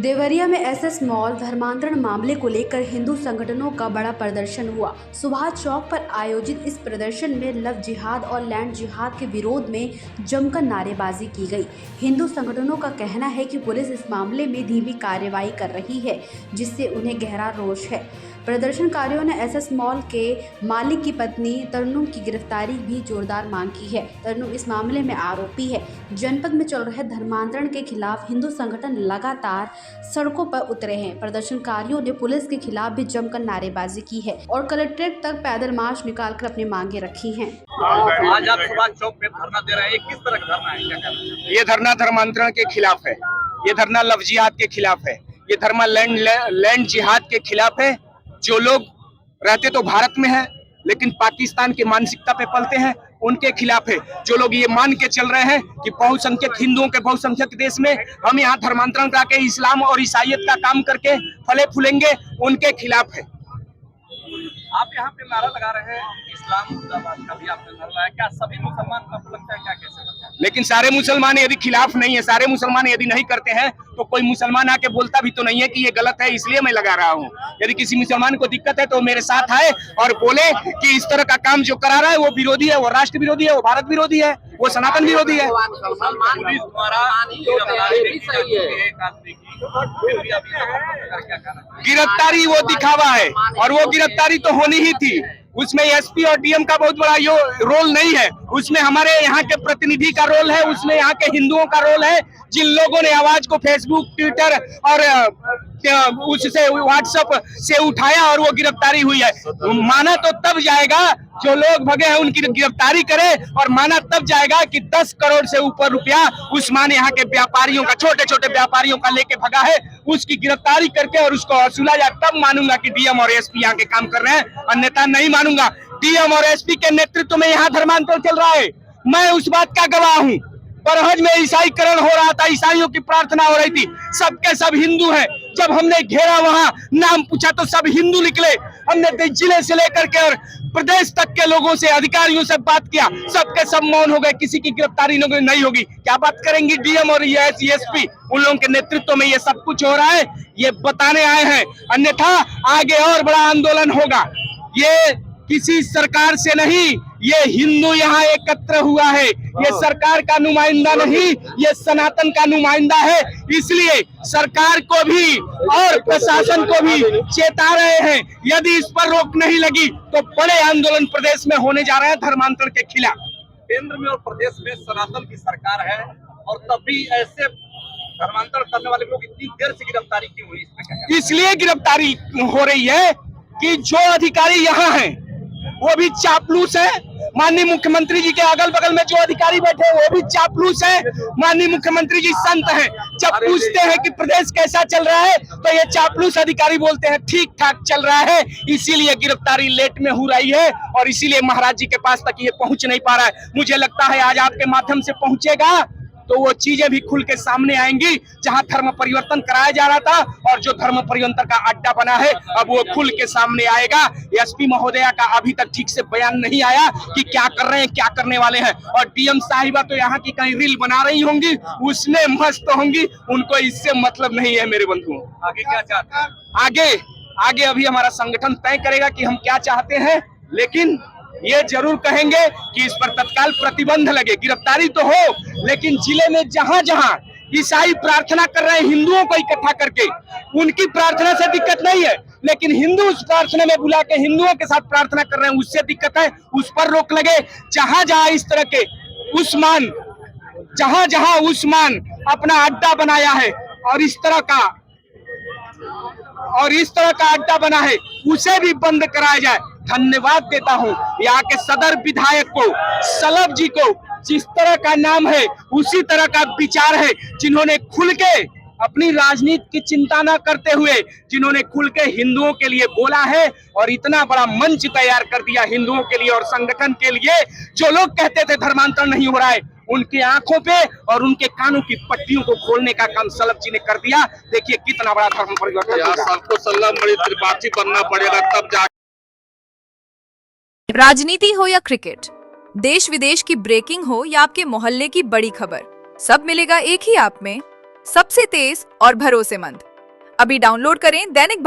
देवरिया में SS mall धर्मांतरण मामले को लेकर हिंदू संगठनों का बड़ा प्रदर्शन हुआ। सुभाष चौक पर आयोजित इस प्रदर्शन में लव जिहाद और लैंड जिहाद के विरोध में जमकर नारेबाजी की गई। हिंदू संगठनों का कहना है कि पुलिस इस मामले में धीमी कार्रवाई कर रही है, जिससे उन्हें गहरा रोष है। प्रदर्शनकारियों ने एसएस मॉल के मालिक की पत्नी तरन्नुम की गिरफ्तारी भी जोरदार मांग की है। तरन्नुम इस मामले में आरोपी है। जनपद में चल रहे धर्मांतरण के खिलाफ हिंदू संगठन लगातार सड़कों पर उतरे हैं। प्रदर्शनकारियों ने पुलिस के खिलाफ भी जमकर नारेबाजी की है और कलेक्ट्रेट तक पैदल मार्च निकालकर अपनी मांगे रखी हैं। आज आप सुभाष चौक पे धरना दे रहे हैं, किस तरह का धरना है, क्या कहना है? ये धरना धर्मांतरण के खिलाफ है, ये धरना लव जिहाद के खिलाफ है, ये धरना लैंड जिहाद के खिलाफ है। जो लोग रहते तो भारत में हैं लेकिन पाकिस्तान की मानसिकता पे पलते हैं, उनके खिलाफ है। जो लोग ये मान के चल रहे हैं कि बहुसंख्यक हिंदुओं के बहुसंख्यक देश में हम यहाँ धर्मांतरण करके इस्लाम और ईसाइयत का काम करके फले फूलेंगे, उनके खिलाफ है। आप यहाँ पे नारा लगा रहे हैं इस्लाम मुर्दाबाद का भी आपने नारा लगाया, क्या सभी मुसलमान का लगता है, क्या कैसे लगता है? लेकिन सारे मुसलमान यदि खिलाफ नहीं है, सारे मुसलमान यदि नहीं करते हैं तो कोई मुसलमान आके बोलता भी तो नहीं है कि ये गलत है, इसलिए मैं लगा रहा हूँ। यदि किसी मुसलमान को दिक्कत है तो मेरे साथ आए और बोले कि इस तरह का काम जो करा रहा है वो विरोधी है, वो राष्ट्र विरोधी है, वो भारत विरोधी है, वो सनातन विरोधी है। गिरफ्तारी वो दिखावा है और वो गिरफ्तारी तो होनी ही थी। उसमें एसपी और डीएम का बहुत बड़ा रोल नहीं है, उसमें हमारे यहाँ के प्रतिनिधि का रोल है, उसमें यहाँ के हिंदुओं का रोल है। जिन लोगों ने आवाज को फेसबुक, ट्विटर और उससे व्हाट्सएप से उठाया और वो गिरफ्तारी हुई है। माना तो तब जाएगा जो लोग भगे हैं उनकी गिरफ्तारी करे, और माना तब जाएगा कि 10 करोड़ से ऊपर रुपया उस्मान यहाँ के व्यापारियों का, छोटे छोटे व्यापारियों का लेके भगा है, उसकी गिरफ्तारी करके और उसको वसूला जाए, तब मानूंगा कि डीएम और एसपी यहाँ के काम कर रहे हैं, अन्यथा नहीं मानूंगा। डीएम और एसपी के नेतृत्व में यहाँ धर्मांतरण चल रहा है, मैं उस बात का गवाह हूँ। बरहज में ईसाईकरण हो रहा था, ईसाइयों की प्रार्थना हो रही थी, सबके सब हिंदू हैं। जब हमने घेरा, वहां नाम पूछा तो सब हिंदू निकले। हमने जिले से लेकर के और प्रदेश तक के लोगों से, अधिकारियों से बात किया, सबके सब मौन हो गए, किसी की गिरफ्तारी नहीं होगी। क्या बात करेंगी डीएम और एसपी? उन लोगों के नेतृत्व में ये सब कुछ हो रहा है, ये बताने आए हैं, अन्यथा आगे और बड़ा आंदोलन होगा। ये किसी सरकार से नहीं, ये हिंदू यहाँ एकत्र हुआ है, ये सरकार का नुमाइंदा नहीं, ये सनातन का नुमाइंदा है। इसलिए सरकार को भी और प्रशासन को भी चेता रहे हैं, यदि इस पर रोक नहीं लगी तो बड़े आंदोलन प्रदेश में होने जा रहे हैं धर्मांतरण के खिलाफ। केंद्र में और प्रदेश में सनातन की सरकार है, और तब भी ऐसे धर्मांतरण करने वाले लोग इतनी देर से गिरफ्तारी क्यों हुई? इसलिए गिरफ्तारी हो रही है कि जो अधिकारी यहाँ हैं वो भी चापलूस है। माननीय मुख्यमंत्री जी के अगल बगल में जो अधिकारी बैठे हैं वो भी चापलूस है। माननीय मुख्यमंत्री जी संत हैं, जब पूछते हैं कि प्रदेश कैसा चल रहा है तो ये चापलूस अधिकारी बोलते हैं ठीक ठाक चल रहा है। इसीलिए गिरफ्तारी लेट में हो रही है और इसीलिए महाराज जी के पास तक ये पहुंच नहीं पा रहा है। मुझे लगता है आज आपके माध्यम से पहुंचेगा तो वो चीजें भी खुल के सामने आएंगी। जहां धर्म परिवर्तन कराया जा रहा था और जो धर्म परिवर्तन का अड्डा बना है, अब वो खुल के सामने आएगा। एसपी महोदया का अभी तक ठीक से बयान नहीं आया कि क्या कर रहे हैं, क्या करने वाले हैं। और डीएम साहिबा तो यहाँ की कहीं रील बना रही होंगी, उसमें मस्त होंगी, उनको इससे मतलब नहीं है। मेरे बंधुओं, आगे क्या चाहते हैं? आगे अभी हमारा संगठन तय करेगा कि हम क्या चाहते हैं, लेकिन ये जरूर कहेंगे कि इस पर तत्काल प्रतिबंध लगे। गिरफ्तारी तो हो, लेकिन जिले में जहां जहां ईसाई प्रार्थना कर रहे हैं हिंदुओं को इकट्ठा करके, उनकी प्रार्थना से दिक्कत नहीं है, लेकिन हिंदू उस प्रार्थना में बुला के हिंदुओं के साथ प्रार्थना कर रहे हैं, उससे दिक्कत है। उस पर रोक लगे। जहां जहां इस तरह के उस्मान अपना अड्डा बनाया है और इस तरह का अड्डा बना है, उसे भी बंद कराया जाए। धन्यवाद देता हूं यहाँ के सदर विधायक को, सलभ जी को। जिस तरह का नाम है उसी तरह का विचार है, जिन्होंने खुल के अपनी राजनीति की चिंता न करते हुए, जिन्होंने खुल के हिंदुओं के लिए बोला है और इतना बड़ा मंच तैयार कर दिया हिंदुओं के लिए और संगठन के लिए। जो लोग कहते थे धर्मांतरण नहीं हो रहा है, उनकी आंखों पे और उनके कानों की पट्टियों को खोलने का काम सलभ जी ने कर दिया। देखिए कितना बड़ा धर्म परिवर्तन। सबको संगम बड़ी त्रिपाठी बनना पड़ेगा, तब जा। राजनीति हो या क्रिकेट, देश विदेश की ब्रेकिंग हो या आपके मोहल्ले की बड़ी खबर, सब मिलेगा एक ही ऐप में। सबसे तेज और भरोसेमंद अभी डाउनलोड करें दैनिक